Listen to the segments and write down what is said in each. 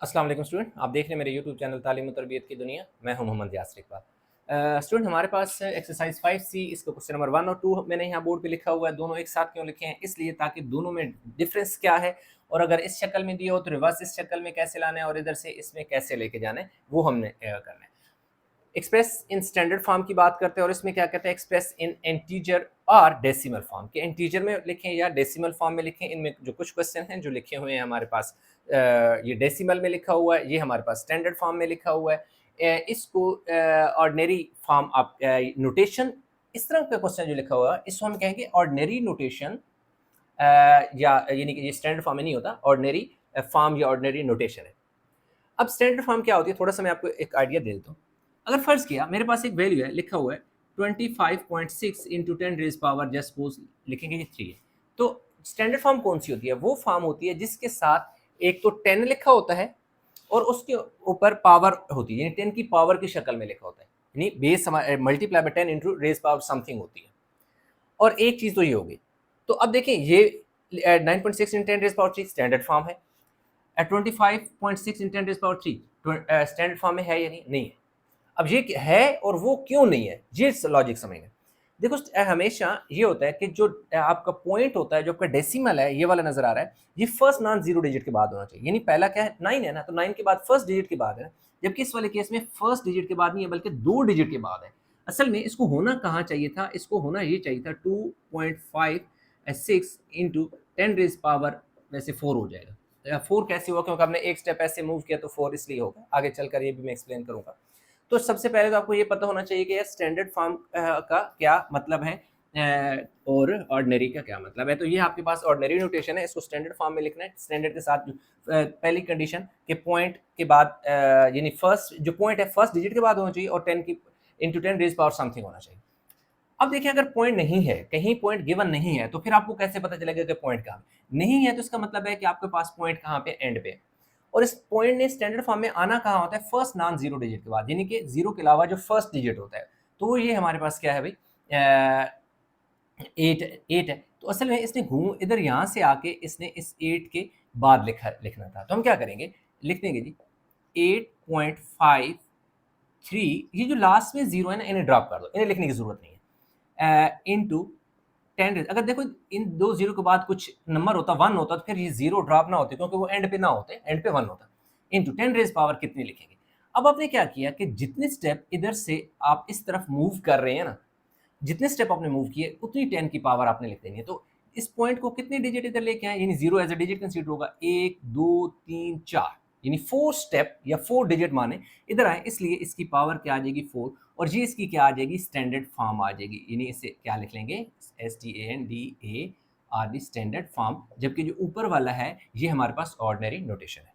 अस्सलाम वालेकुम स्टूडेंट, आप देख रहे हैं मेरे यूट्यूब चैनल तालीम और तरबियत की दुनिया। मैं हूं मोहम्मद यासर इकबाल। स्टूडेंट, हमारे पास एक्सरसाइज 5C इसका क्वेश्चन नंबर 1 और 2 मैंने यहाँ बोर्ड पे लिखा हुआ है। दोनों एक साथ क्यों लिखे हैं? इसलिए ताकि दोनों में डिफरेंस क्या है और अगर इस शक्ल में दिया हो तो रिवर्स इस शक्ल में कैसे लाना है और इधर से इसमें कैसे लेके जाना है वो हमने करना है। एक्सप्रेस इन स्टैंडर्ड फॉर्म की बात करते हैं और इसमें क्या कहते हैं, express in integer or decimal form के इंटीजर में लिखें या डेसिमल फॉर्म में लिखें। इनमें जो कुछ क्वेश्चन हैं जो लिखे हुए हैं हमारे पास, ये डेसिमल में लिखा हुआ है, ये हमारे पास स्टैंडर्ड फॉर्म में लिखा हुआ है। इसको ऑर्डिनरी फॉर्म आप नोटेशन, इस तरह का क्वेश्चन जो लिखा हुआ है इसको हम कहेंगे ऑर्डिनरी नोटेशन, या यानी कि ये स्टैंडर्ड फॉर्म में नहीं होता, ऑर्डिनरी फॉर्म या ऑर्डिनरी नोटेशन है। अब स्टैंडर्ड फॉर्म क्या होती है, थोड़ा सा मैं आपको एक आइडिया दे देता हूँ। अगर फर्ज किया मेरे पास एक वैल्यू है, लिखा हुआ है 25.6 इंटू 10 जस्ट सपोज लिखेंगे, ये 3 है। तो स्टैंडर्ड फॉर्म कौन सी होती है? वो फॉर्म होती है जिसके साथ एक तो 10 लिखा होता है और उसके ऊपर पावर होती है, यानी 10 की पावर की शक्ल में लिखा होता है, यानी base multiply by 10 into raise power something होती है। और एक चीज़ तो ये होगी। तो अब देखें, ये 9.6 इन 10 रेज पावर 3 स्टैंडर्ड फॉर्म है। 25.6 इन 10 स्टैंडर्ड फॉर्म में है या नहीं? नहीं है। अब ये है और वो क्यों नहीं है, ये लॉजिक समझेंगे। देखो, हमेशा ये होता है कि जो आपका पॉइंट होता है, जो आपका डेसिमल है, ये वाला नजर आ रहा है, ये फर्स्ट नॉन जीरो डिजिट के बाद होना चाहिए। यानी पहला क्या है, 9 है ना, तो 9 के बाद फर्स्ट डिजिट के बाद है। जबकि इस वाले केस में फर्स्ट डिजिट के बाद नहीं है बल्कि 2 डिजिट के बाद है। असल में इसको होना कहाँ चाहिए था? इसको होना ये चाहिए था 2.56 इंटू 10 वैसे 4 हो जाएगा। 4 कैसे हुआ? क्योंकि आपने एक स्टेप ऐसे मूव किया तो 4 इसलिए होगा। आगे चलकर ये भी मैं एक्सप्लेन करूंगा। तो सबसे पहले तो आपको ये पता होना चाहिए कि यार स्टैंडर्ड फॉर्म का क्या मतलब है और ऑर्डिनरी का क्या मतलब है। तो ये आपके पास ऑर्डिनरी नोटेशन है, इसको स्टैंडर्ड फॉर्म में लिखना है। स्टैंडर्ड के साथ पहली कंडीशन के पॉइंट के बाद यानी फर्स्ट जो पॉइंट है फर्स्ट डिजिट के बाद होना चाहिए और 10 की इंटू 10 रेज पावर समथिंग होना चाहिए। अब देखिए, अगर पॉइंट नहीं है, कहीं पॉइंट गिवन नहीं है, तो फिर आपको कैसे पता चलेगा कि पॉइंट कहाँ नहीं है? तो इसका मतलब है कि आपके पास पॉइंट कहाँ पे, एंड पे। और इस पॉइंट ने स्टैंडर्ड फॉर्म में आना कहाँ होता है? फर्स्ट नॉन जीरो डिजिट के बाद, यानी कि जीरो के अलावा जो फर्स्ट डिजिट होता है। तो ये हमारे पास क्या है भाई, 8 है। तो असल में इसने घूम इधर यहाँ से आके इसने इस 8 के बाद लिखना था। तो हम क्या करेंगे, लिख देंगे जी 8.53, ये जो लास्ट में जीरो है ना, इन्हें ड्रॉप कर दो, इन्हें लिखने की जरूरत नहीं है। इंटू 10, अगर देखो इन दो जीरो के बाद कुछ नंबर होता, 1 होता, तो फिर ये जीरो ड्रॉप ना होते क्योंकि वो एंड पे ना होते, एंड पे 1 होता। इंटू 10 रेज पावर कितनी लिखेंगे? अब आपने क्या किया कि जितने स्टेप इधर से आप इस तरफ मूव कर रहे हैं ना, जितने स्टेप आपने मूव किए उतनी 10 की पावर आपने लिख देनी है। तो इस पॉइंट को कितने डिजिट इधर लेके आए, यानी zero as a digit consider होगा, 1 2 3 4, यानी 4 स्टेप या 4 डिजिट माने इधर आए, इसलिए इसकी पावर क्या आ जाएगी, 4। और जी इसकी क्या आ जाएगी, स्टैंडर्ड फॉर्म आ जाएगी, यानी इसे क्या लिख लेंगे, STANDARD स्टैंडर्ड फॉर्म। जबकि जो ऊपर वाला है ये हमारे पास ऑर्डिनरी नोटेशन है।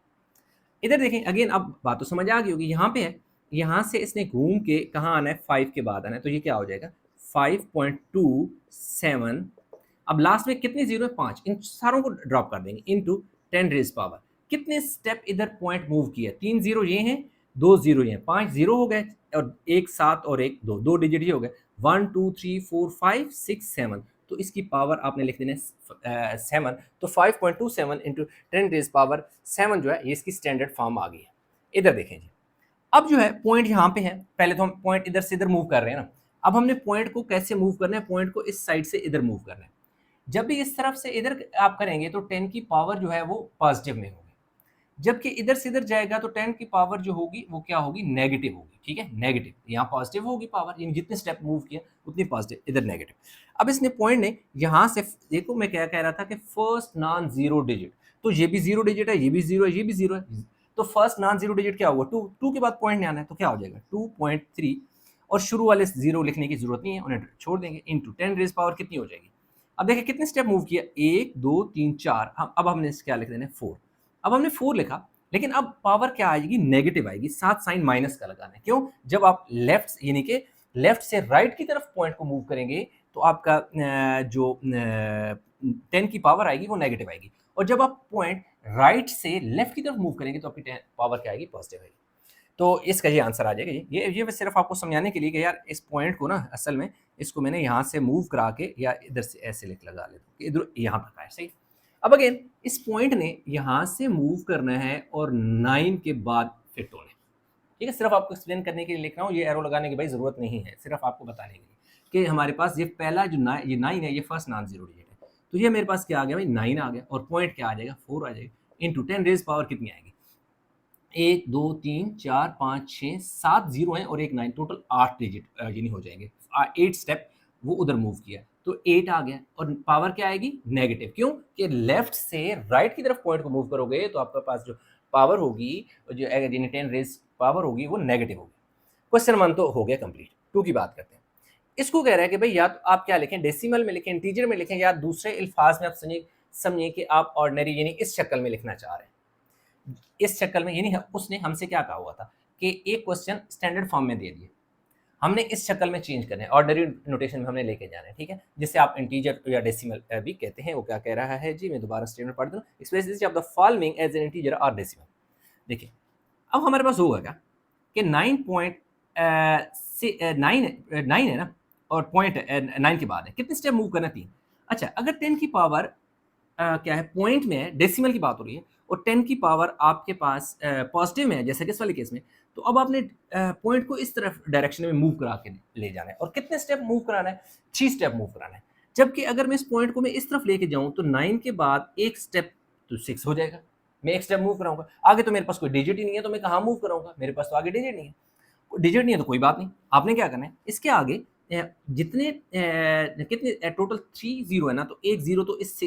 इधर देखें अगेन, अब बात तो समझ आ गई होगी, यहाँ पे है, यहाँ से इसने घूम के कहाँ आना है, 5 के बाद आना है। तो ये क्या हो जाएगा 5.27। अब लास्ट में कितने जीरो है, 5, इन सारों को ड्रॉप कर देंगे इंटू 10 रेज पावर। कितने स्टेप इधर पॉइंट मूव किया, 3 जीरो ये हैं, 2 जीरो ये हैं, 5 जीरो हो गए और एक 7 और एक 2, 2 डिजिट ये हो गए, 1 2 3 4 5 6 7। तो इसकी पावर आपने लिख देना 7। तो 5.27 इंटू 10 रेज पावर 7 जो है ये इसकी स्टैंडर्ड फॉर्म आ गई है। इधर देखें जी, अब जो है पॉइंट यहाँ पे है, पहले तो हम पॉइंट इधर से इधर मूव कर रहे हैं ना। अब हमने पॉइंट को कैसे मूव करना है, पॉइंट को इस साइड से इधर मूव करना है। जब भी इस तरफ से इधर आप करेंगे तो 10 की पावर जो है वो पॉजिटिव में होगी, जबकि इधर से इधर जाएगा तो 10 की पावर जो होगी वो क्या होगी, नेगेटिव होगी। ठीक है, नेगेटिव, यहाँ पॉजिटिव होगी पावर, यानी जितने स्टेप मूव किया उतनी पॉजिटिव, इधर नेगेटिव। अब इसने पॉइंट ने यहाँ से, देखो मैं क्या कह रहा था कि फर्स्ट नॉन जीरो डिजिट, तो ये भी जीरो डिजिट है, ये भी जीरो है, ये भी जीरो है। तो फर्स्ट नॉन जीरो डिजिट क्या होगा, 2, 2 के बाद पॉइंट नहीं आना है, तो क्या हो जाएगा 2.3। और शुरू वाले जीरो लिखने की जरूरत नहीं है, उन्हें छोड़ देंगे। इंटू 10 रेज पावर कितनी हो जाएगी? अब देखिए कितने स्टेप मूव किया, 1 2 3 4, अब हमने क्या लिख देना है, 4। अब हमने 4 लिखा, लेकिन अब पावर क्या आएगी, नेगेटिव आएगी, साथ साइन माइनस का लगाना है। क्यों? जब आप लेफ्ट यानी कि लेफ्ट से राइट की तरफ पॉइंट को मूव करेंगे तो आपका जो 10 की पावर आएगी वो नेगेटिव आएगी, और जब आप पॉइंट राइट से लेफ्ट की तरफ मूव करेंगे तो आपकी पावर क्या आएगी, पॉजिटिव आएगी। तो इसका ये आंसर आ जाएगा। ये सिर्फ आपको समझाने के लिए कि यार इस पॉइंट को ना, असल में इसको मैंने यहाँ से मूव करा के या इधर से ऐसे लिख लगा लेता हूँ कि इधर यहाँ तक आए, सही। अब अगेन इस पॉइंट ने यहाँ से मूव करना है और 9 के बाद फिर टोन है, ठीक है। सिर्फ आपको एक्सप्लेन करने के लिए लिख रहा हूँ, ये एरो लगाने की भाई जरूरत नहीं है, सिर्फ आपको बताने के लिए कि हमारे पास ये पहला जो ये 9 है, ये फर्स्ट नॉन जीरो डिजिट है। तो ये मेरे पास क्या आ गया भाई, 9 आ गया, और पॉइंट क्या आ जाएगा, 4 आ जाएगा, इंटू 10 रेज पावर कितनी आएगी, 1 2 3 4 5 6 7 जीरो है और एक 9, टोटल 8 डिजिट यानी हो जाएंगे। 8 स्टेप वो उधर मूव किया तो 8 आ गया, और पावर क्या आएगी, नेगेटिव। क्यों कि लेफ्ट से राइट की तरफ पॉइंट को मूव करोगे तो आपके पास जो पावर होगी, जो यानी 10 रेज पावर होगी, वो नेगेटिव होगी। क्वेश्चन 1 तो हो गया कंप्लीट। 2 की बात करते हैं। इसको कह रहा है कि भाई या तो आप क्या लिखें, डेसिमल में लिखें, इंटीजर में लिखें, या दूसरे अल्फाज में आप समझिए कि आप ऑर्डिनरी यानी इस शक्ल में लिखना चाह रहे हैं। इस शक्ल में यानी उसने हमसे क्या कहा हुआ था कि एक क्वेश्चन स्टैंडर्ड फॉर्म में दे दिए, हमने इस शक्ल में चेंज करना है, ऑर्डिनरी नोटेशन में हमने लेके जाना है, ठीक है, जिसे आप इंटीजर या डेसिमल भी कहते हैं। वो क्या कह रहा है जी, मैं दोबारा स्टेटमेंट पढ़ दूं, express of the following as an integer or decimal. देखिए अब हमारे पास होगा क्या कि 9 है ना, और पॉइंट 9 के बाद है, कितने स्टेप मूव करना, 3। अच्छा, अगर 10 की पावर क्या है, पॉइंट में है, डेसिमल की बात हो रही है, और 10 की पावर आपके पास पॉजिटिव में है, जैसे कि इस वाले केस में, तो अब आपने पॉइंट को इस तरफ डायरेक्शन में मूव करा के ले जाना है, और कितने स्टेप मूव कराना है, 3 स्टेप मूव कराना है। जबकि अगर मैं इस पॉइंट को मैं इस तरफ लेके जाऊं तो 9 के बाद एक स्टेप तो 6 हो जाएगा, मैं एक स्टेप मूव कराऊंगा, आगे तो मेरे पास कोई डिजिट ही नहीं है, तो मैं कहाँ मूव कराऊंगा, मेरे पास तो आगे डिजिट नहीं है। डिजिट नहीं है तो कोई बात नहीं, आपने क्या करना है, इसके आगे जितने कितने टोटल 3 जीरो है ना, तो एक जीरो तो इस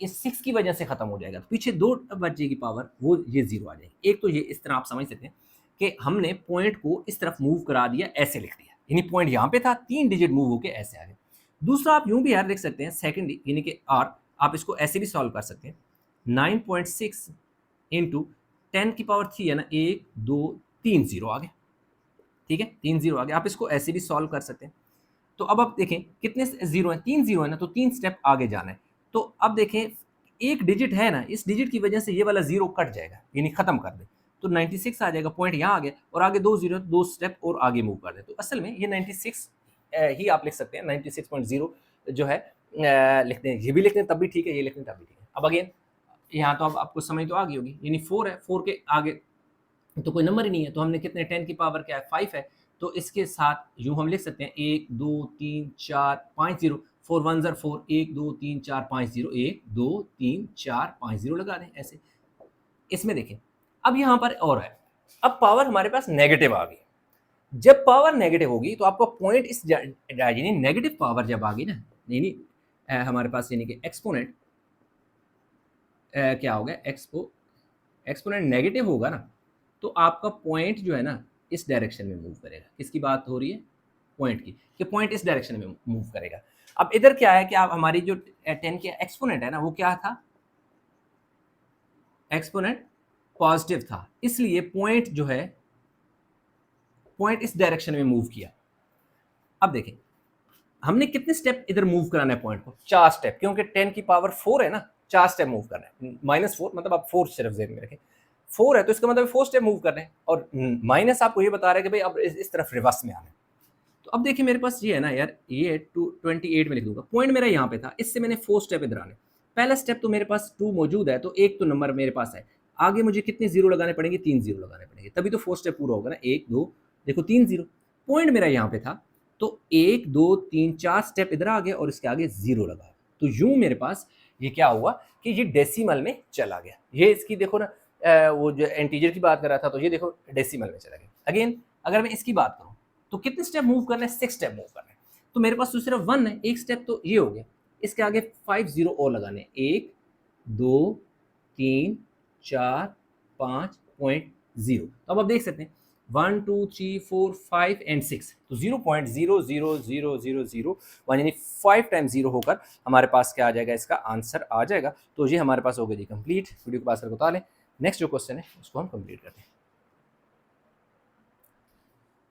6 की वजह से खत्म हो जाएगा, तो पीछे 2 बचेगी पावर, वो ये जीरो आ जाएगी। एक तो ये इस तरह आप समझ सकते हैं कि हमने पॉइंट को इस तरफ मूव करा दिया, ऐसे लिख दिया, यानी पॉइंट यहाँ पे था, 3 डिजिट मूव होके ऐसे आ गए। दूसरा आप यूं भी यार लिख सकते हैं, सेकंड यानी कि आर, आप इसको ऐसे भी सॉल्व कर सकते हैं, 9.6 इंटू 10 की पावर 3 है ना, 1 2 3 जीरो आ गए, ठीक है, 3 जीरो आ गए। आप इसको ऐसे भी सॉल्व कर सकते हैं। तो अब आप देखें कितने जीरो हैं, 3 जीरो है ना, तो 3 स्टेप आगे जाना है। तो अब देखें एक डिजिट है ना, इस डिजिट की वजह से ये वाला जीरो कट जाएगा, यानी खत्म कर दे, तो 96 आ जाएगा, पॉइंट यहाँ आ गया, और आगे 2 जीरो, 2 स्टेप और आगे मूव कर दे, तो असल में ये 96 ही आप लिख सकते हैं, 96.0 जो है लिखते हैं, ये भी लिखते हैं तब भी ठीक है, ये लिखते हैं तब भी ठीक है। अब अगेन यहाँ तो अब आपको समझ तो आ गई होगी, यानी 4 है, 4 के आगे तो कोई नंबर ही नहीं है, तो हमने कितने, 10 की पावर क्या है, 5 है, तो इसके साथ यूं हम लिख सकते हैं 1 2 3 4 5 जीरो, 4 1 ज़र 4, 1 2 3 4 5 जीरो, 1 2 3 4 5 जीरो लगा दें ऐसे। इसमें देखें अब यहाँ पर और है, अब पावर हमारे पास नेगेटिव आ गई। जब पावर नेगेटिव होगी तो आपको पॉइंट इस यानी नेगेटिव पावर जब आ गई ना, यानी हमारे पास यानी कि एक्सपोनेंट क्या हो गया, एक्सपोनेंट नेगेटिव होगा ना, तो आपका पॉइंट जो है ना इस डायरेक्शन में मूव करेगा। किसकी बात हो रही है, पॉइंट की, कि पॉइंट इस डायरेक्शन में मूव करेगा। अब इधर क्या है कि आप हमारी जो 10 के एक्सपोनेंट है ना, वो क्या था, एक्सपोनेंट पॉजिटिव था, इसलिए पॉइंट जो है, पॉइंट इस डायरेक्शन में मूव किया। अब देखें हमने कितने स्टेप इधर मूव कराना है पॉइंट को, 4 स्टेप, क्योंकि 10 की पावर 4 है ना, 4 स्टेप मूव करना है, -4 मतलब आप 4 सिर्फ जेब में रखें, 4 है तो इसका मतलब 4 स्टेप मूव कर रहे हैं, और माइनस आपको ये बता रहा है कि भाई अब इस तरफ रिवर्स में आना है। तो अब देखिए मेरे पास ये है ना यार, ये 28 में लिख दूंगा, पॉइंट मेरा यहाँ पे था, इससे मैंने 4 स्टेप इधर आने। पहला स्टेप तो मेरे पास 2 मौजूद है, तो एक तो नंबर मेरे पास है, आगे मुझे कितने जीरो लगाने पड़ेंगे, 3 जीरो लगाने पड़ेंगे, तभी तो 4 स्टेप पूरा होगा ना, 1 2 देखो 3 जीरो, पॉइंट मेरा यहाँ पे था, तो 1 2 3 4 स्टेप इधर आ गया और इसके आगे जीरो लगा, तो यूं मेरे पास ये क्या हुआ कि ये डेसिमल में चला गया। ये इसकी देखो ना, वो जो इंटीजर की बात कर रहा था, तो ये देखो डेसिमल में चला गया। अगेन अगर मैं इसकी बात करूं तो कितने स्टेप मूव करना है, 6 स्टेप मूव करना है, तो मेरे पास तो सिर्फ 1 है, एक स्टेप तो ये हो गया, इसके आगे 5 जीरो और लगाने, 1 2 3 4 5.0। तो अब आप देख सकते हैं 1 2 3 4 5 एंड 6, तो 0.0000001 यानी 5 टाइम जीरो होकर हमारे पास क्या आ जाएगा, इसका आंसर आ जाएगा। तो ये हमारे पास हो गया जी कंप्लीट। वीडियो को पास करके बता लें, नेक्स्ट जो क्वेश्चन है उसको हम कंप्लीट करते हैं।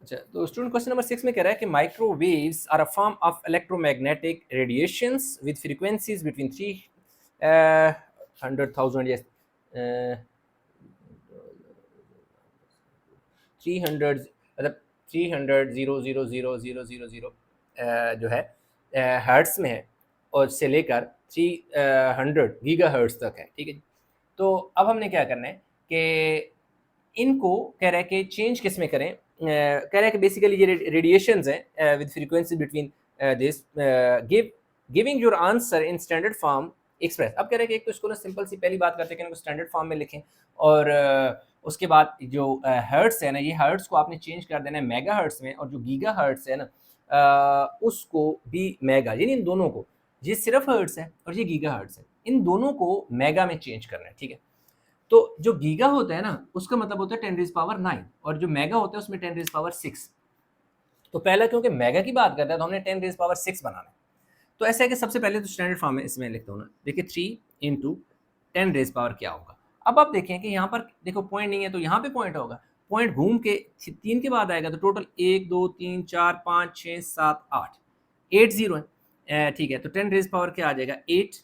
अच्छा, तो स्टूडेंट क्वेश्चन नंबर 6 में कह रहा है कि microwaves are a form of electromagnetic radiations with frequencies between 300,000 या 300 मतलब 300,000,000 जो है हर्ट्स में है, और से लेकर 300 गीगाहर्ट्ज़ तक है, ठीक है। तो अब हमने क्या करना है कि इनको कह रहा है कि चेंज किस में करें, कह रहा है कि बेसिकली ये रेडिएशंस हैं with frequency between this giving your answer in standard form express. अब कह रहे हैं कि एक तो इसको ना सिंपल सी पहली बात करते हैं कि इनको स्टैंडर्ड फॉर्म में लिखें, और उसके बाद जो हर्ट्स है ना, ये हर्ट्स को आपने चेंज कर देना है मेगा हर्ट्स में, और जो गीगा हर्ट्स है ना उसको भी मेगा, यानी इन दोनों को, ये सिर्फ हर्ट्स है और ये गीगा हर्ट्स है, इन दोनों को मेगा में चेंज करना है, ठीक है। तो जो गीगा होता है ना उसका मतलब होता है 10⁻⁹, और जो मेगा होता है उसमें 10⁻⁶। तो पहला क्योंकि मेगा की बात करता है तो हमने 10⁻⁶ बनाना है। तो ऐसा है कि सबसे पहले तो स्टैंडर्ड फॉर्म में इसमें लिखता हूँ ना, देखिए 3 इंटू 10⁻⁴ क्या होगा। अब आप देखें कि यहाँ पर देखो पॉइंट नहीं है तो यहाँ पे पॉइंट होगा, पॉइंट घूम के 3 के बाद आएगा तो टोटल 1 2 3 4 5 6 7 8 8 जीरो है, ठीक है। तो 10⁻⁴ क्या आ जाएगा, 8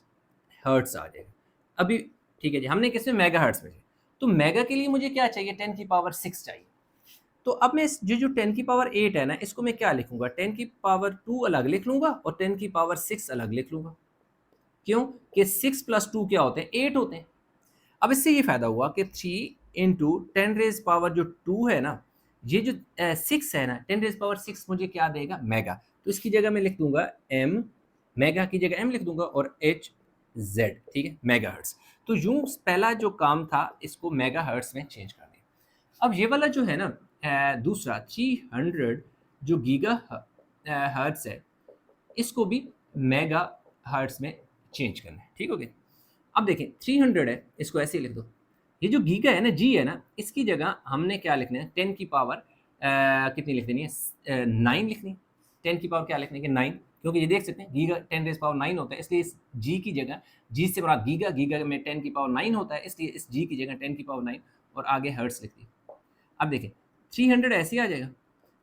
हर्ट्स आ जाएगा। अभी ठीक है जी, हमने किसमें मेगा हर्ट्स में, तो मेगा के लिए मुझे क्या चाहिए, 10⁻⁶ चाहिए। तो अब मैं जो 10⁸ है ना, इसको मैं क्या लिखूंगा, 10⁻² अलग लिख लूंगा और 10⁻⁶ अलग लिख लूंगा। क्यों कि 6 + 2 क्या होते हैं, 8 होते हैं। अब इससे ये फायदा हुआ कि 3 इंटू 10⁻⁴ जो 2 है ना, ये जो 6 है ना, 10⁻⁶ मुझे क्या देगा, मेगा। तो इसकी जगह मैं लिख दूंगा m, मेगा की जगह m लिख दूंगा, और h z, ठीक है, मेगा हर्ट्स। तो यूं पहला जो काम था इसको मेगा हर्ट्स में चेंज कर दिया। अब ये वाला जो है ना दूसरा 300 जो गीगा हर्ट्स है, इसको भी मेगा हर्ट्स में चेंज करना है, ठीक हो गया। अब देखें 300 है, इसको ऐसे ही लिख दो। ये जो गीगा है ना, जी है ना, इसकी जगह हमने क्या लिखना है, 10 की पावर कितनी लिख देनी है, 9 लिखनी है। 10 की पावर क्या लिखने के, 9, क्योंकि ये देख सकते हैं गीगा 10⁻⁹ होता है, इसलिए इस जी की जगह, जी से मुराद गीगा, गीगा में 10 की पावर 9 होता है, इसलिए इस जी की जगह 10 की पावर 9 और आगे हर्ट्स लिख दी। अब देखिए 300 ऐसे ही आ जाएगा।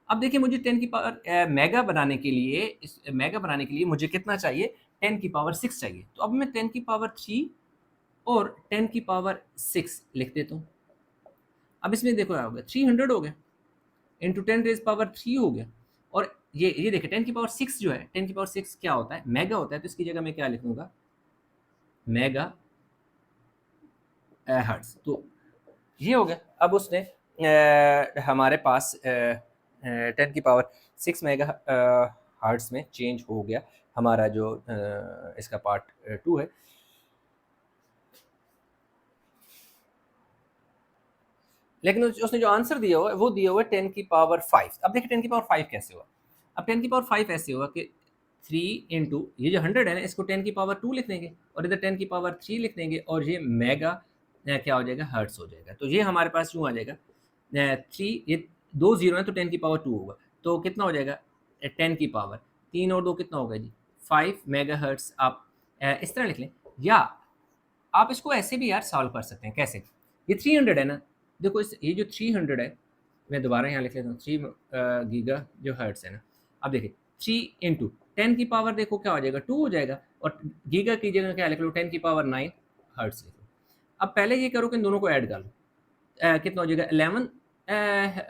अब देखिए मुझे 10 की पावर मेगा बनाने के लिए, इस मेगा बनाने के लिए मुझे कितना चाहिए, 10⁻⁶ चाहिए। तो अब मैं 10⁻³ और 10⁻⁶ लिख देता हूँ। अब इसमें देखो क्या हो गया, 300 हो गया इंटू 10⁻³ हो गया, और ये देखिए 10⁻⁶ जो है, 10⁻⁶ क्या होता है, मेगा होता है, तो इसकी जगह मैं क्या लिखूंगा, मेगा हर्ट्स। तो ये हो गया। अब उसने हमारे पास 10⁻⁶ मेगा हर्ट्स में चेंज हो गया हमारा जो इसका पार्ट 2 है। लेकिन उसने जो आंसर दिया हुआ है वो दिया हुआ है 10⁵। अब देखिए 10⁵ कैसे हुआ। अब 10⁵ ऐसे हुआ कि 3 इंटू ये जो 100 है ना, इसको 10⁻² लिख देंगे और इधर 10⁻³ लिख देंगे, और ये मेगा क्या हो जाएगा, हर्ट्स हो जाएगा। तो ये हमारे पास यूँ आ जाएगा 3, ये 2 जीरो है तो 10⁻² होगा, तो कितना हो जाएगा 10 की पावर 3 और 2 कितना होगा जी, 5 मेगा हर्ट्स। आप इस तरह लिख लें, या आप इसको ऐसे भी यार सॉल्व कर सकते हैं। कैसे, ये 300 है ना, देखो इस ये जो 300 है, मैं दोबारा यहाँ लिख लेता हूँ, 3 गीगा जो हर्ट्स है ना। अब देखिए 3 इंटू 10 की पावर देखो क्या हो जाएगा, 2 हो जाएगा, और गीगा की जगह क्या लिख लो, 10⁻⁹ हर्ट्स लिख लो। अब पहले ये करो कि इन दोनों को ऐड कर लो, कितना हो जाएगा, 11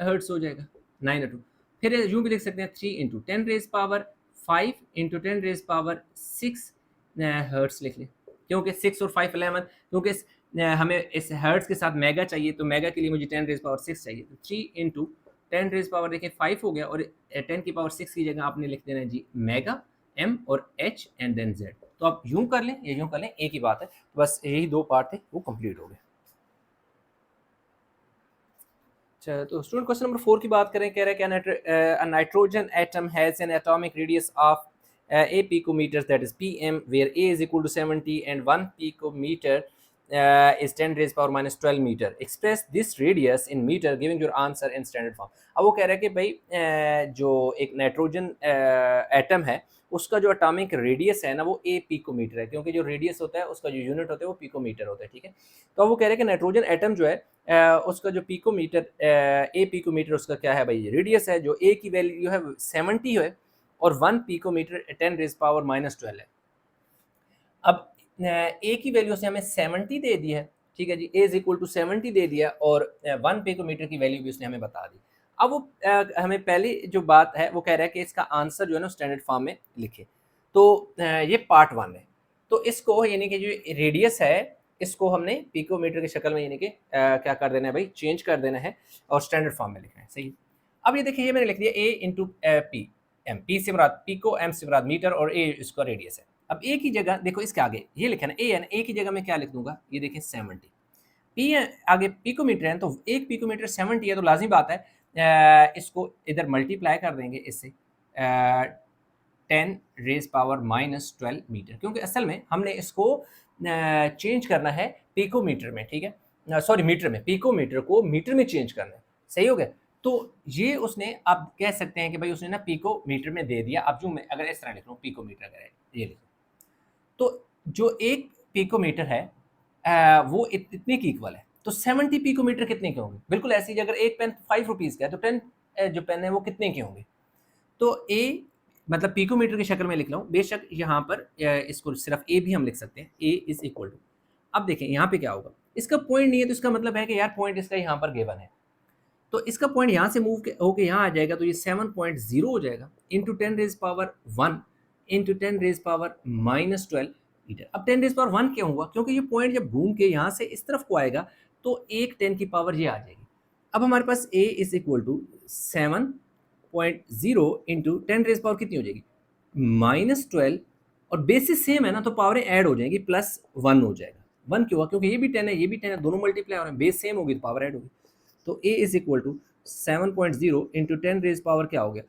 हर्ट्स हो जाएगा, 9 और 2। फिर यूँ भी लिख सकते हैं 3 इंटू 10⁵ इंटू 10⁶ हर्ट्स लिख लें, क्योंकि 6 और 5 11, क्योंकि हमें इस हर्ट्स के साथ मेगा चाहिए, तो मेगा के लिए मुझे 10⁻⁶ चाहिए। तो 3 इंटू 10⁻, देखिए 5 हो गया, और 10⁻⁶ की जगह आपने लिख देना है जी मेगा, m और h एंड देन z। तो आप यूं कर लें या यूं कर लें, एक ही बात है, बस यही 2 पार्ट थे वो कंप्लीट हो गए। अच्छा, तो स्टूडेंट क्वेश्चन नंबर 4 की बात करें, कह रहा है कि nitrogen atom has an atomic radius of a picometer, that is pm, where a is equal to 70 and 1 picometer is 10⁻⁻12 meter. Express this radius in meter giving your answer in standard form. अब वो कह रहा है कि भाई जो एक nitrogen atom है उसका जो एटॉमिक रेडियस है ना वो a पिकोमीटर है, क्योंकि जो रेडियस होता है उसका जो यूनिट होता है वो पिकोमीटर होता है, ठीक है। तो अब वो कह रहे हैं कि नाइट्रोजन एटम जो है उसका जो पिकोमीटर a पिकोमीटर उसका क्या है भाई, रेडियस है, जो a की वैल्यू है 70 है और 1 पिकोमीटर 10⁻⁻12 है। अब ए की वैल्यू से हमें 70 दे दी है, ठीक है जी, ए इज इक्वल टू 70 दे दिया, और 1 पिकोमीटर की वैल्यू भी उसने हमें बता दी। अब वो हमें पहली जो बात है वो कह रहा है कि इसका आंसर जो है ना स्टैंडर्ड फॉर्म में लिखे। तो ये पार्ट 1 है। तो इसको यानी कि जो रेडियस है इसको हमने पिकोमीटर की शक्ल में यानी कि क्या कर देना है भाई, चेंज कर देना है और स्टैंडर्ड फॉर्म में लिखना है। सही। अब ये देखिए, ये मैंने लिख दिया a into P, M, P से मुराद पिको, एम से मुराद मीटर और a इसका रेडियस है। अब a की जगह देखो इसके आगे ये लिखा है ना, a है ना, a की जगह मैं क्या लिख दूंगा, ये देखिए 70। पी आगे पिकोमीटर है तो एक पिकोमीटर 70 है, तो लाजिमी बात है इसको इधर मल्टीप्लाई कर देंगे इससे 10 रेज पावर माइनस 12 मीटर, क्योंकि असल में हमने इसको चेंज करना है पिकोमीटर में, ठीक है, सॉरी मीटर में, पिकोमीटर को मीटर में चेंज करना है। सही हो गया। तो ये उसने, आप कह सकते हैं कि भाई उसने ना पिकोमीटर में दे दिया। अब जो मैं अगर इस तरह लिख रहा हूँ पिकोमीटर, अगर ये लिखूँ तो जो एक पिकोमीटर है वो इतने की इक्वल है। तो 70 पिकोमीटर कितने के होंगे? बिल्कुल ऐसी ही, अगर एक पेन 5 रुपीज़ का है तो 10 जो पेन है वो कितने के होंगे? तो ए मतलब पिकोमीटर की शक्ल में लिख रहा हूँ, बेशक यहाँ पर इसको सिर्फ ए भी हम लिख सकते हैं, ए इज इक्वल टू। अब देखें यहाँ पे क्या होगा, इसका पॉइंट नहीं है तो इसका मतलब है कि यार पॉइंट इसका यहाँ पर गिवन है, तो इसका पॉइंट यहाँ से मूव होकर यहाँ आ जाएगा, तो ये 7.0 हो जाएगा into 10 raise power 1 into 10 raise power minus 12 metre. अब 10 रेज पावर 1 क्यों हुआ? क्योंकि ये पॉइंट जब घूम के यहाँ से इस तरफ को आएगा तो एक 10 की पावर ये आ जाएगी। अब हमारे पास a is equal to 7.0 into 10 raise power कितनी हो जाएगी, -12, और बेसिस सेम है ना तो पावरें ऐड हो जाएंगी, +1 हो जाएगा। 1 क्यों हुआ? क्योंकि ये भी 10 है ये भी 10 है, दोनों मल्टीप्लाई हो रहे हैं, बेस सेम होगी तो पावर ऐड होगी। तो a is equal to 7.0 into 10 raise power क्या हो गया,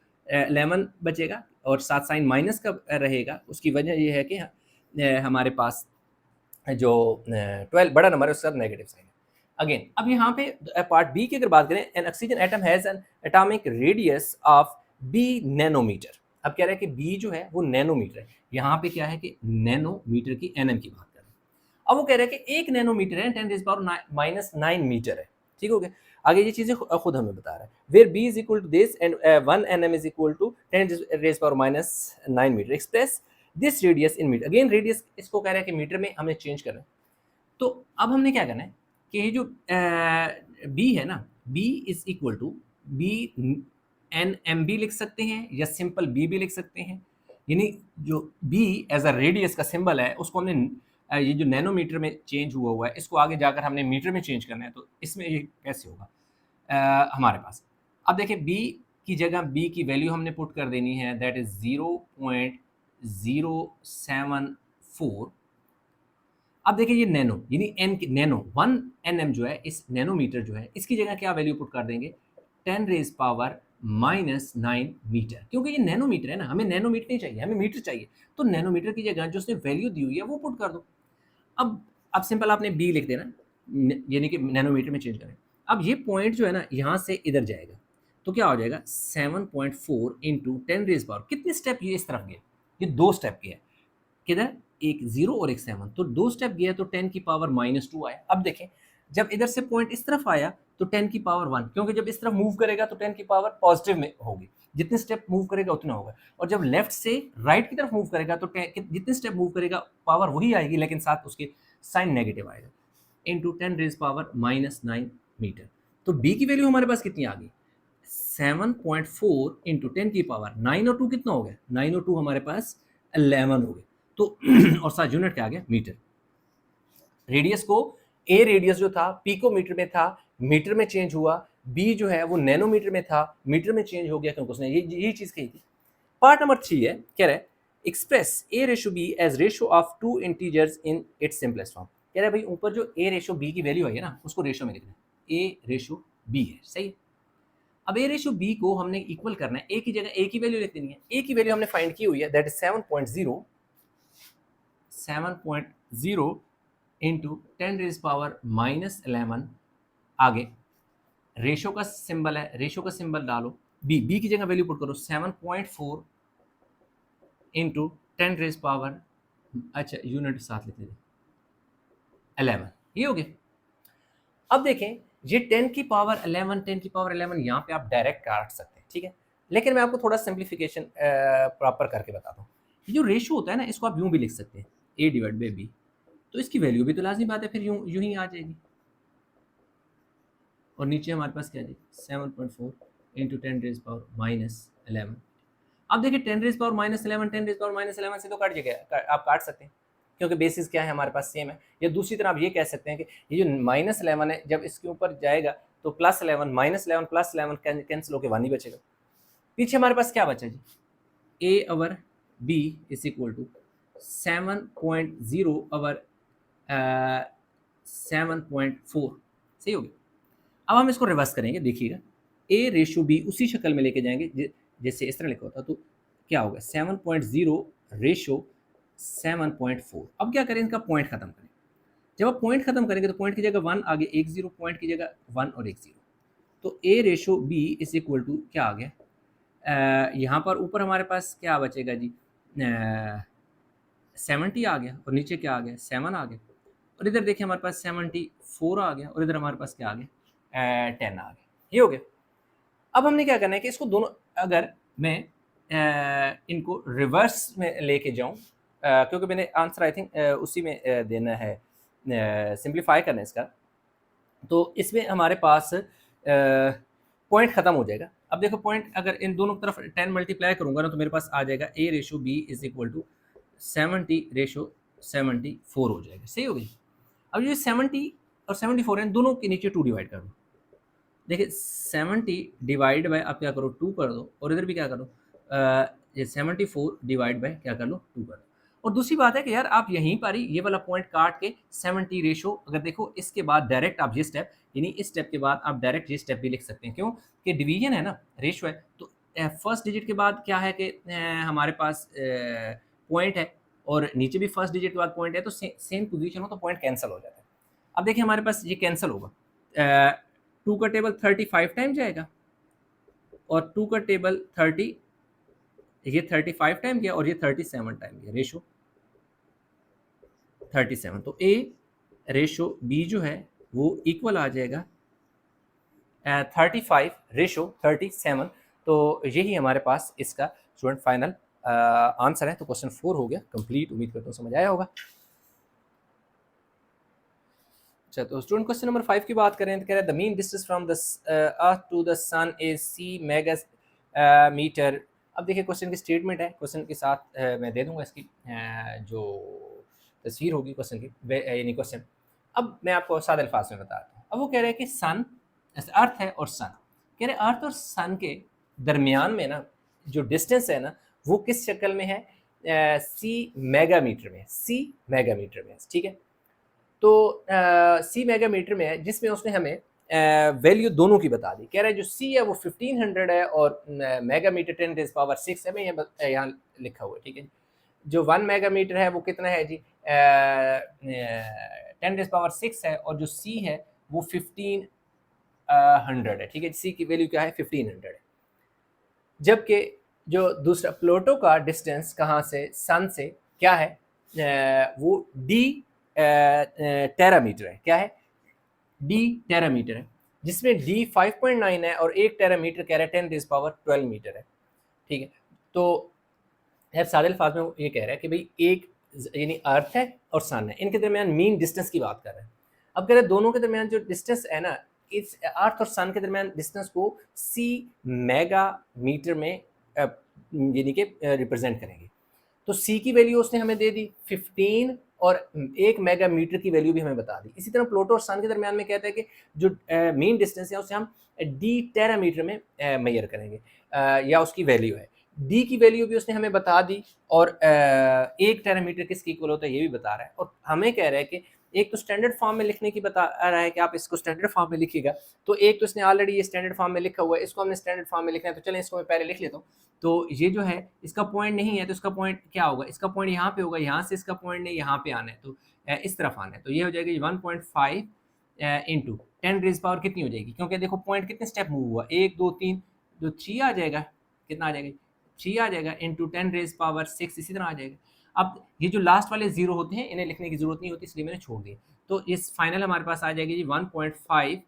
11 बचेगा, और साथ साइन माइनस का रहेगा। उसकी वजह ये है कि हमारे पास जो 12 बड़ा नंबर है उसका नेगेटिव साइन है। अगेन अब यहाँ पे पार्ट बी की अगर बात करें, an oxygen atom has an atomic radius of b nanometre. अब कह रहे हैं कि b जो है वो नैनोमीटर है, यहाँ पे क्या है कि नैनोमीटर की nm की बात कर रहे हैं। अब वो कह रहे हैं कि एक नैनोमीटर है 10 रेज पावर -9 मीटर है। ठीक हो गया। आगे ये चीजें खुद हमें बता रहा है, where b is equal to this and 1 nm is equal to 10 raise power -9 metre, express this radius in metre. Again radius इसको कह रहा है कि मीटर में हमें चेंज करना है। तो अब हमने क्या करना है कि ये जो बी है ना, B is equal to B N M B लिख सकते हैं या सिंपल बी भी लिख सकते हैं। यानी जो बी एज अ रेडियस का सिंबल है उसको हमने ये जो नैनोमीटर में चेंज हुआ है इसको आगे जाकर हमने मीटर में चेंज करना है। तो इसमें ये कैसे होगा हमारे पास? अब देखिए बी की जगह बी की वैल्यू हमने पुट कर देनी है, दैट इज 0.074। अब देखिए ये नैनो यानी एन की नैनो 1 nm जो है, इस नैनोमीटर जो है इसकी जगह क्या वैल्यू पुट कर देंगे, 10 रेज पावर -9 मीटर, क्योंकि ये नैनोमीटर है ना, हमें नैनोमीटर नहीं चाहिए, हमें मीटर चाहिए। तो नैनोमीटर की जगह जो उसने वैल्यू दी हुई है वो पुट कर दो। अब सिंपल आपने बी लिख देना, यानी कि नैनोमीटर में चेंज करें। अब ये पॉइंट जो है ना यहाँ से इधर जाएगा तो क्या हो जाएगा 7.4 इंटू 10 रेज पावर, कितने स्टेप ये इस तरफ गए, ये 2 स्टेप गया, किधर, एक 0 और एक 7, तो 2 स्टेप गया तो 10 की पावर -2 आया। अब देखें जब इधर से पॉइंट इस तरफ आया तो 10 की पावर 1, क्योंकि जब इस तरफ मूव करेगा तो 10 की पावर पॉजिटिव में होगी, जितने स्टेप मूव करेगा उतना होगा। और जब लेफ्ट से राइट की तरफ मूव करेगा तो जितने स्टेप मूव करेगा पावर वही आएगी, लेकिन साथ उसके साइन नेगेटिव आएगा, इंटू 10 रेज पावर -9 मीटर। तो बी की वैल्यू हमारे पास कितनी आ गई, 7.4 इंटू 10 की पावर 9 और 2 कितना हो गया, 9 और 2 हमारे पास 11 हो गए। तो और साथ यूनिट क्या आ गया, मीटर। रेडियस को ए रेडियस जो था पिकोमीटर में था, मीटर में चेंज हुआ, बी जो है वो नैनोमीटर में था, मीटर में चेंज हो गया, क्योंकि उसने यही चीज कही थी। पार्ट नंबर 3 है, कह रहा है express A ratio B as ratio of 2 integers in its simplest form. कह रहा है भाई ऊपर जो ए रेशो बी की वैल्यू आई है ना उसको रेशो में लिखना है, ए रेशो बी है, सही है। अब ए रेशो बी को हमने इक्वल करना है, ए की जगह ए की वैल्यू लिख देनी है। ए की वैल्यू हमने फाइंड की हुई है, that is 7.0 into 10 raise power -11। आगे रेशो का सिंबल है, रेशो का सिंबल डालो, बी की जगह वैल्यू पुट करो 7.4 इंटू 10 रेज पावर, अच्छा यूनिट साथ लिख दीजिए 11, ये हो गया। अब देखें ये 10 की पावर 11, 10 की पावर 11 यहाँ पे आप डायरेक्ट काट सकते हैं, ठीक है, लेकिन मैं आपको थोड़ा सिंप्लीफिकेशन प्रॉपर करके बताता हूँ। ये जो रेशो होता है ना इसको आप यूँ भी लिख सकते हैं, ए डिवाइड बाई बी, तो इसकी वैल्यू भी तो लाजमी बात है फिर यूं ही आ जाएगी। और नीचे हमारे पास क्या है 7.4 इंटू 10 रेज पावर -11। अब देखिए 10⁻11 10⁻11 से तो कट जाएगा, आप काट सकते हैं क्योंकि बेसिस क्या है हमारे पास सेम है। या दूसरी तरह आप ये कह सकते हैं कि ये जो -11 है जब इसके ऊपर जाएगा तो +11 -11 +11 कैंसिल होकर 1 ही बचेगा। पीछे हमारे पास क्या बचा जी, a over b is equal to 7.0 over 7.4, सही हो गया। अब हम इसको रिवर्स करेंगे, देखिएगा a रेशो b उसी शक्ल में लेके जाएंगे जैसे इस तरह लिखा होता, तो क्या होगा 7.0 रेशो 7.4। अब क्या करें, इनका पॉइंट खत्म करें। जब आप पॉइंट खत्म करेंगे तो पॉइंट की जगह 1 आगे, एक 0 पॉइंट की जगह 1 और एक 0, तो a ratio b is equal to क्या आ गया, यहाँ पर ऊपर हमारे पास क्या बचेगा जी, 70 आ गया और नीचे क्या आ गया 7 आ गया, और इधर देखिए हमारे पास 74 आ गया और इधर हमारे पास क्या आ गया 10 आ गया, ये हो गया। अब हमने क्या करना है कि इसको दोनों, अगर मैं इनको रिवर्स में लेके जाऊं, क्योंकि मैंने आंसर आई थिंक उसी में देना है, सिंप्लीफाई करना है इसका, तो इसमें हमारे पास पॉइंट ख़त्म हो जाएगा। अब देखो पॉइंट अगर इन दोनों तरफ 10 मल्टीप्लाई करूंगा ना तो मेरे पास आ जाएगा a ratio b is equal to 70 ratio 74 हो जाएगा, सही हो गई। अब ये 70 और 74 हैं, दोनों के नीचे 2 डिवाइड कर दो। देखिए 70 डिवाइड बाय, आप क्या करो 2 कर दो, और इधर भी क्या करो ये 74 डिवाइड बाय क्या कर लो 2 कर दो। और दूसरी बात है कि यार आप यहीं पर ही ये वाला पॉइंट काट के 70 रेशो, अगर देखो इसके बाद डायरेक्ट आप ये स्टेप, यानी इस स्टेप के बाद आप डायरेक्ट ये स्टेप भी लिख सकते हैं, क्यों कि डिवीजन है ना, रेशो है, तो फर्स्ट डिजिट के बाद क्या है कि हमारे पास पॉइंट है, और नीचे भी फर्स्ट डिजिट के बाद पॉइंट है, तो सेम पोजीशन हो तो पॉइंट कैंसिल हो जाता है। अब देखिए हमारे पास ये कैंसिल होगा, 2 का टेबल 35 टाइम जाएगा और 2 का टेबल 30, ये 35 टाइम गया और ये 37 टाइम गया, रेशो 37, तो a रेशो b जो है वो इक्वल आ जाएगा 35 रेशो 37। तो यही हमारे पास इसका स्टूडेंट फाइनल आंसर है। तो क्वेश्चन 4 हो गया कंप्लीट, उम्मीद करता हूँ समझ आया होगा। अच्छा, तो स्टूडेंट क्वेश्चन नंबर 5 की बात करें तो कह रहे हैं the mean distance from the earth to the sun is c megametre. अब देखिए क्वेश्चन की स्टेटमेंट है, क्वेश्चन के साथ मैं दे दूंगा इसकी जो तस्वीर होगी क्वेश्चन की, यानी क्वेश्चन। अब मैं आपको सादे अल्फाज में बताता हूँ। अब वो कह रहे हैं कि सन, अर्थ है और सन, कह रहे अर्थ और सन के दरमियान में ना जो डिस्टेंस है ना वो किस शक्ल में है, c मेगामीटर में, c मेगामीटर में, ठीक है। तो सी मेगामीटर में है, जिसमें उसने हमें वैल्यू दोनों की बता दी। कह रहा है जो सी है वो 1500 है और मेगामीटर 10⁻6 है, मैं यहाँ लिखा हुआ है, ठीक है। जो 1 मेगामीटर है वो कितना है जी 10⁻6 है, और जो सी है वो 1500 है, ठीक है। सी की वैल्यू क्या है 1500 है। जबकि जो दूसरा प्लूटो का डिस्टेंस कहाँ से, सन से क्या है, वो डी टेरामीटर है, क्या है डी टेरामीटर है, जिसमें डी 5.9 है और 1 टेरामीटर कह रहा है 10⁻12 मीटर है, ठीक है। तो यार सादे अल्फाज में वो ये कह रहा है कि भाई एक यानी अर्थ है और सन है, इनके दरमियान मीन डिस्टेंस की बात कर रहे हैं। अब कह रहे हैं दोनों के दरमियान जो डिस्टेंस है ना, इस अर्थ और सन के दरमियान डिस्टेंस को सी मेगा मीटर में यानी कि रिप्रेजेंट करेंगे। तो सी की वैल्यू उसने हमें दे दी 15 और 1 मेगा मीटर की वैल्यू भी हमें बता दी। इसी तरह प्लूटो और सन के दरमियान में कहता है कि जो मीन डिस्टेंस है उसे हम डी टेरामीटर में मेजर करेंगे, या उसकी वैल्यू है। डी की वैल्यू भी उसने हमें बता दी, और 1 टेरामीटर किसके इक्वल होता है ये भी बता रहा है। और हमें कह रहा है कि एक तो स्टैंडर्ड फॉर्म में लिखने की बता रहा है कि आप इसको स्टैंडर्ड फॉर्म में लिखिएगा, तो एक तो इसने ऑलरेडी ये स्टैंडर्ड फॉर्म में लिखा हुआ है, इसको हमने स्टैंडर्ड फॉर्म में लिखना है, तो चलें इसको मैं पहले लिख लेता हूँ। तो ये जो है इसका पॉइंट नहीं है, तो इसका पॉइंट क्या होगा, इसका पॉइंट यहाँ पे होगा, यहाँ से इसका पॉइंट नहीं यहाँ पे आना है, तो इस तरफ आना है। तो ये हो जाएगा 1.5 इंटू 10⁻ कितनी हो जाएगी, क्योंकि देखो पॉइंट कितने स्टेप मूव हुआ, 1 2 3, जो 3 आ जाएगा, कितना आ जाएगा 3 आ जाएगा इंटू 10⁻6 इसी तरह आ जाएगा। अब ये जो लास्ट वाले जीरो होते हैं इन्हें लिखने की जरूरत नहीं होती, इसलिए मैंने छोड़ दिया। तो इस फाइनल हमारे पास आ जाएगी जी 1.5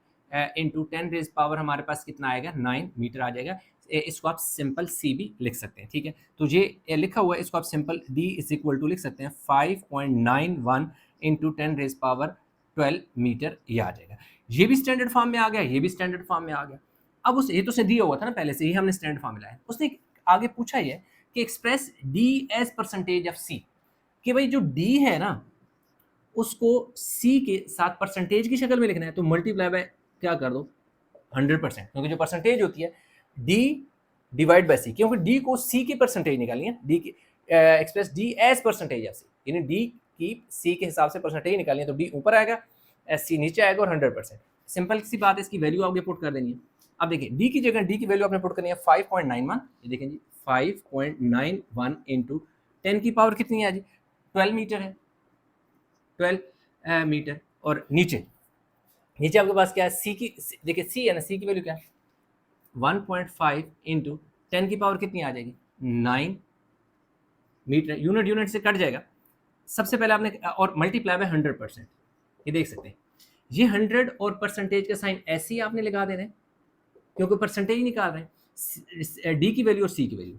इंटू 10⁻, हमारे पास कितना आएगा 9 मीटर आ जाएगा। इसको आप सिंपल सी भी लिख सकते हैं, ठीक है। तो ये लिखा हुआ है, इसको आप simple D is equal to लिख सकते हैं 5.91 इंटू 10⁻12 मीटर, ये आ जाएगा। ये भी स्टैंडर्ड फॉर्म में आ गया, ये भी स्टैंडर्ड फॉर्म में आ गया। अब उस ये तो उसने दिया हुआ था ना पहले से ही, हमने स्टैंडर्ड फॉर्म में लाया। उसने आगे पूछा ही है कि express D as percentage of C, कि भाई जो डी है ना उसको सी के साथ परसेंटेज की शक्ल में लिखना है, तो मल्टीप्लाई बाय क्या कर दो 100%, क्योंकि जो परसेंटेज होती है डी डिवाइड बाय सी, क्योंकि डी को सी की परसेंटेज निकालनी है, डी की express D as percentage of C, यानी डी की सी के हिसाब से परसेंटेज निकालनी है, तो डी ऊपर आएगा एस सी नीचे आएगा और 100%। सिंपल सी बात है, इसकी वैल्यू आपके पुट कर देनी है। अब देखिए डी की जगह डी की वैल्यू आपने पुट करनी है 5.91, ये देखें जी 5.91 इंटू 10 की पावर कितनी है जी 12 मीटर है, 12 मीटर। और नीचे नीचे आपके पास क्या है सी की, देखिए सी है ना, सी की वैल्यू क्या है 1.5 इंटू 10 की पावर कितनी आ जाएगी 9 मीटर, यूनिट यूनिट से कट जाएगा। सबसे पहले आपने और मल्टीप्लाई बाय 100%, ये देख सकते हैं ये 100 और परसेंटेज का साइन ऐसे ही आपने लगा देना है, क्योंकि परसेंटेज निकाल रहे हैं डी की वैल्यू और सी की वैल्यू।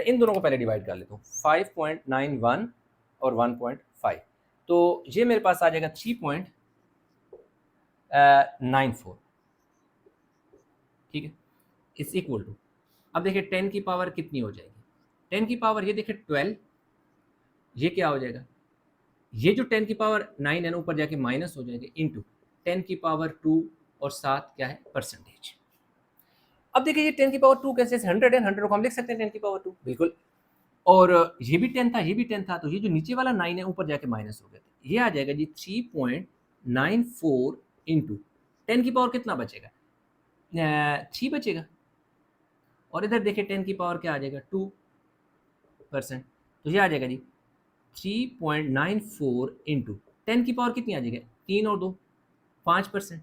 इन दोनों को पहले डिवाइड कर लेता हूँ 5.91 और 1.5, तो ये मेरे पास आ जाएगा 3.94, ठीक है, इज इक्वल टू, अब देखिए 10 की पावर कितनी हो जाएगी 10 की पावर, ये देखिए 12, ये क्या हो जाएगा, ये जो 10 की पावर 9 है ना ऊपर जाके माइनस हो जाएंगे इंटू 10 की पावर 2 और 7 क्या है परसेंटेज। अब देखिए ये 10 की पावर 2 कैसे 100 है, 100 को हम लिख सकते हैं 10 की पावर 2 बिल्कुल, और ये भी 10 था ये भी 10 था, तो ये जो नीचे वाला 9 है ऊपर जाके माइनस हो गया, ये आ जाएगा जी 3.94 इंटू 10 की पावर कितना बचेगा 3 बचेगा, और इधर देखिए 10 की पावर क्या आ जाएगा 2%, तो ये आ जाएगा जी 3.94 इंटू 10 की पावर कितनी आ जाएगी 3 और 2 5%,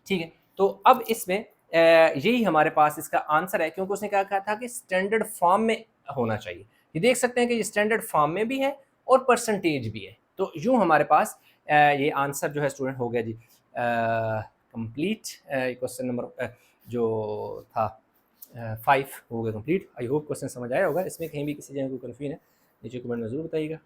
ठीक है। तो अब इसमें यही हमारे पास इसका आंसर है, क्योंकि उसने क्या कहा था कि स्टैंडर्ड फॉर्म में होना चाहिए। ये देख सकते हैं कि ये स्टैंडर्ड फॉर्म में भी है और परसेंटेज भी है, तो यूँ हमारे पास ये आंसर जो है स्टूडेंट हो गया जी कंप्लीट। क्वेश्चन नंबर जो था 5 हो गया कंप्लीट। आई होप क्वेश्चन समझ आया होगा, इसमें कहीं भी किसी जगह को कन्फ्यूजन है नीचे कमेंट में ज़रूर बताइएगा।